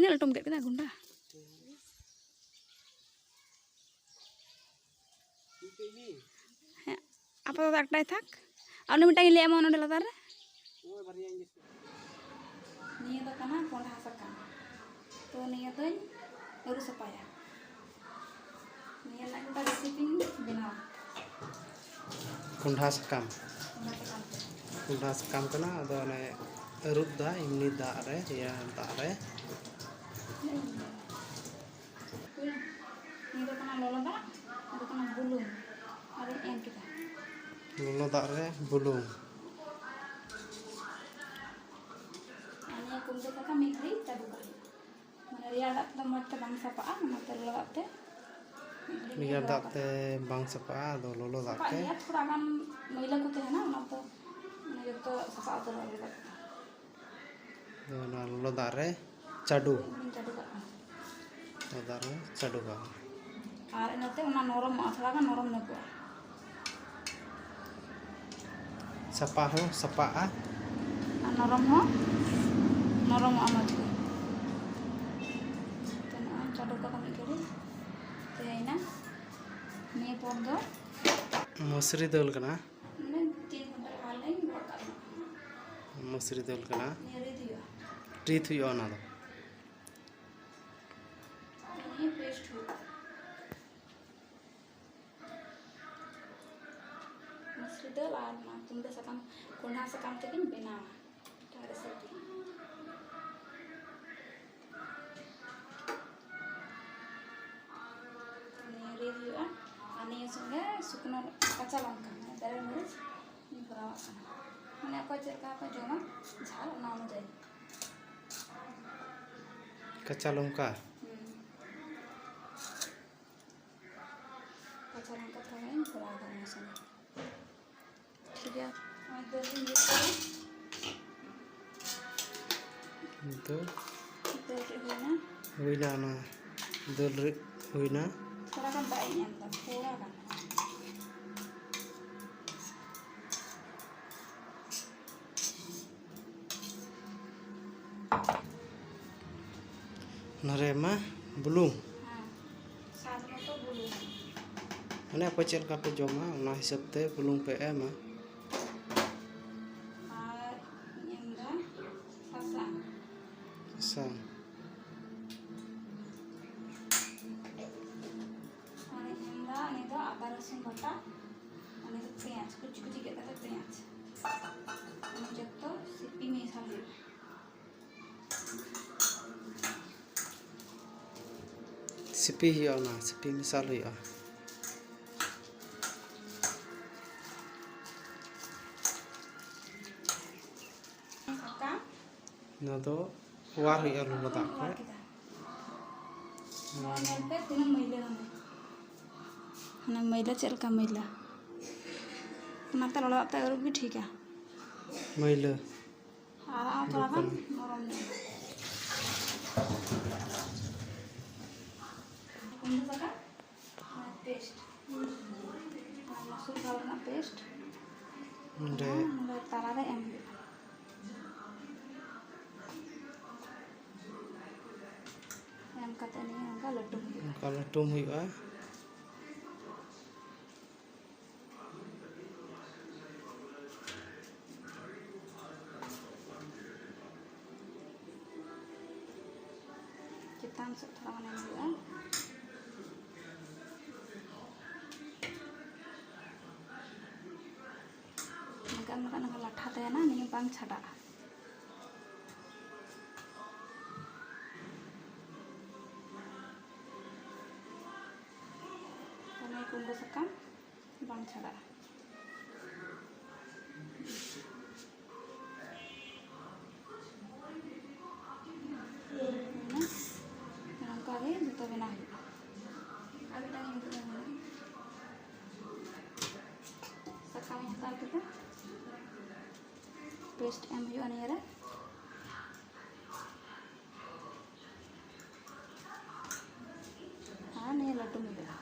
Tinaga latum gede kita gunda. Apa tuh tak day thak? Anu mitang ile amo nonde latar? Nia tuh kana kondah sakam. Tuh nia tuh urus apa ya? Nia nak kita resipi benar. Kondah sakam. Kondah sakam kana ada ne erut dah ini dah ada ya dah ada. Nia tuh kana lola dah, ada kana bulung, ada yang kita. Lola dah ada bulung. Kumde kaka mikri tabuka. Mana riada tempat bangsa paa, mana terlalu te. Biar dah te bangsa paa, do lolo dah te. Lihat kuragan mila kute na, mana to, mana itu sasa terlalu kat. Do na lolo dah re cadu. Cadu kat. Lolo dah re cadu kat. Hari nanti mana norom, asal kan norom naku. Sapa ho, sapa a. Norom ho. Norom amat ko. Tanah cadu ka kami kiri. Tena ni pondo. Musri dol kana. Ni 3 घंटा हाल नहीं बका. Musri dol kana. Ni ready हो. Rit hui ona do. Ni paste हो. Musri dol are ना तुम दे सकम कोना सकम तेकिन बिना. Cara seperti review ane sunge sukna kaca longka dari nulis ini perawatan mana aku cerita apa cuma jal nama jadi Kaca longka. kaca longka tuh ini perawatan maksudnya ठीक है ada ini Itu itu huina na dol huina. Sekarang kan baiknya entah pura kan. Narema bulung. Saat itu bulung. Mana apa cel kape joma, ona hisap te bulung PM ah. Nyenda pasang. Sang. Ini tuh apa rasa bata? Ini tuh penyat, kucing-kucing kita tuh penyat. Ini jatuh sipi misalnya. Sipi hiyo na, sipi misal hiyo. Kakak. Na to war hiyo lolo tak ko. Mau nyampe tina maila nih. ना महिला चल का महिला ना तो लड़ा तो और भी ठीक है महिला थोड़ा कम नरम नहीं कुंडा सका पेस्ट मसूर दाल ना पेस्ट उन्हें तारा दे एम कते नहीं उनका लट्टुम हुआ kita masuk terang juga makan latha teh na nih bang chada karena kumbu sekam bang chada itu benar. Ada yang itu benar. Sekarang kita paste MU ane ya. Ane lattu muda.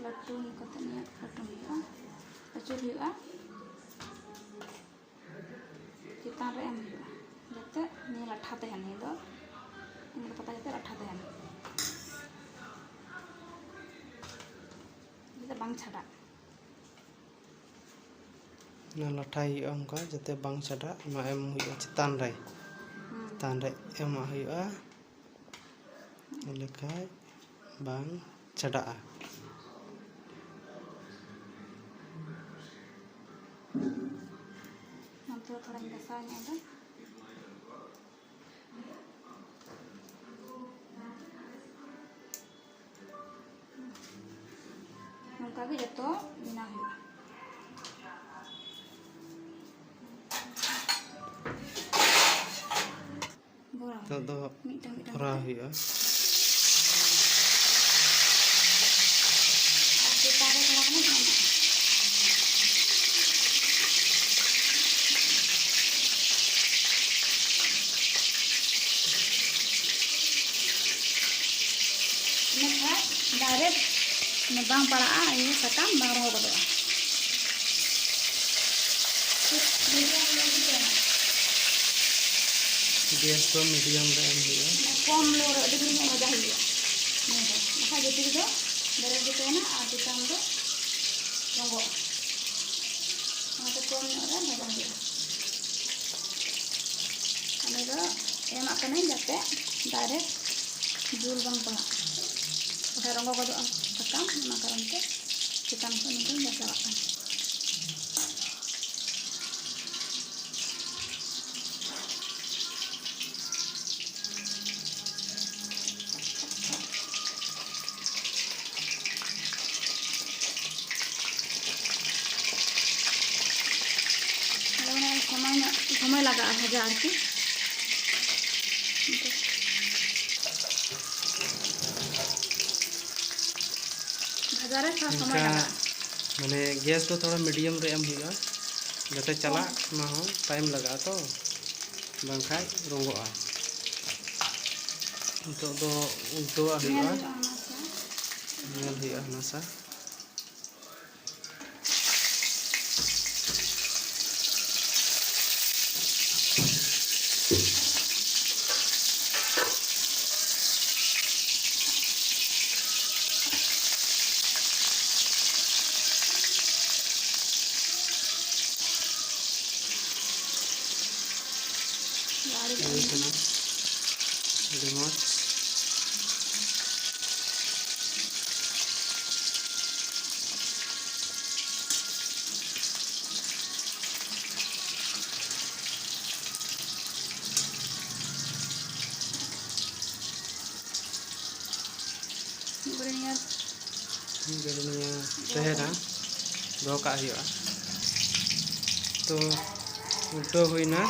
Lattu katanya lattu muda. Acur ya. Kita MU. Jadi ini latha teh ane. bang chhadak. Nah lathai huyu ongka jate bang chada ma em huyu chetan re ema huyu lekai bang chada Nanti orang dasarnya itu. Nongka ge joto bina huyu. to do ora huyu Kita ada kelakuan sama. Ini kan direct nebang para ini sakam bang roh berdoa. gas to medium re em huyu Kom lor ada gini yang ada hiu. Nih kan, maka jadi itu dari itu na kita ambil ronggo. Maka kom orang ada hiu. Kami itu yang akan ini jatuh direct jul bang pa. Maka ronggo kado sakam maka ronggo kita ambil mungkin biasa akan. समय लगा भाजा आरती भाजा रे थोड़ा समय लगा माने gas तो थोड़ा medium रे एम हुआ जते चला ना हो टाइम लगा तो बंखाय रंगोआ तो उल्टो हुआ नेल हुआ हनासा remote gernya tehna do ka huyu to ulto huina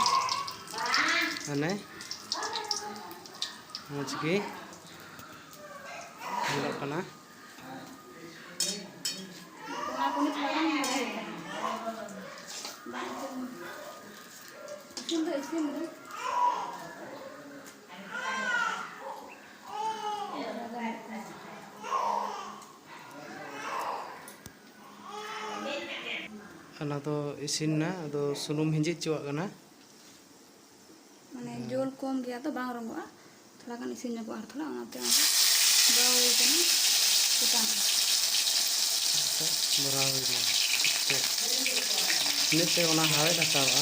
ane mojgi nyelok kana aku ni thora ni ada isin tu ana to isin na ado sunum hinjit cuak kana mane jol kom gaya to bang ronggoa थोड़ा kan isin nyogok ar thola ngate bau kana kita barawi na nete ona hawe da sawa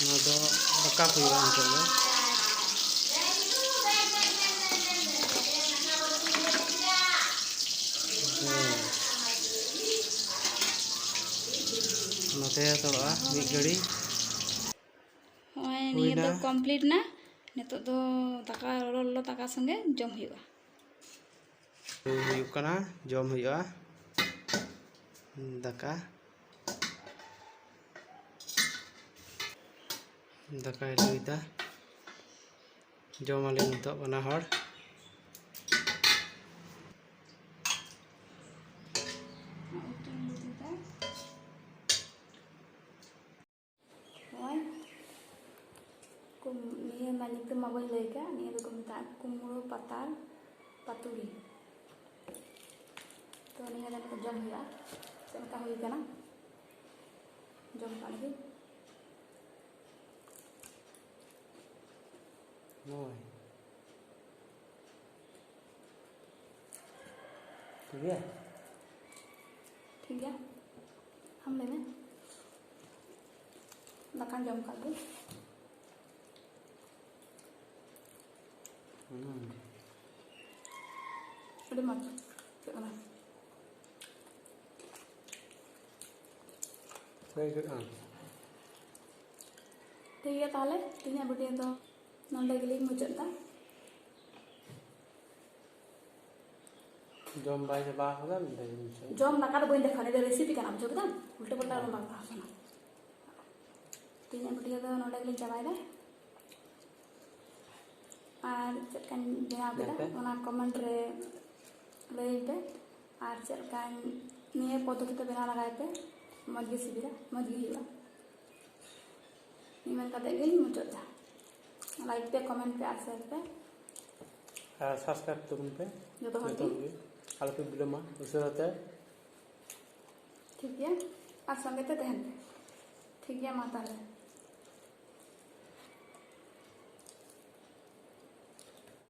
nó do cắt thì làm rồi đó nó thế thôi á bị gari niya do complete na nito do taka lolo taka sange jom huyu huyuk kana jom huyuga daka daka luida jom alin to bana hor niya manitu mabay lega niya do kumita kumuro patal patuli to niya dan ko jom huyu चलता हुई का ना जम का लगे मोय ठीक है ठीक है हम ले लें लखन जम का लगे अरे मत चलना ठीक है ताले तीन वीडियो तो नंदे के लिए मुझे जम बाय से बाहर होगा जम दाका तो बन देखा नहीं रेसिपी का नाम जो एकदम उल्टे पल्टा रहा बात सुना तीन वीडियो तो नंदे के लिए चबाई और चेकन बनाव केदा ओना कमेंट रे लई पे और चेकन निये पद्धति ते बना लगाए पे मजगी सिबिरा मजगी हुआ निमन का देगे मुझे लाइक पे कमेंट पे और शेयर पे सब्सक्राइब तुम पे जो तो होती आलो पे वीडियो में उसे रहता है ठीक है और संगे ते ठीक है माता है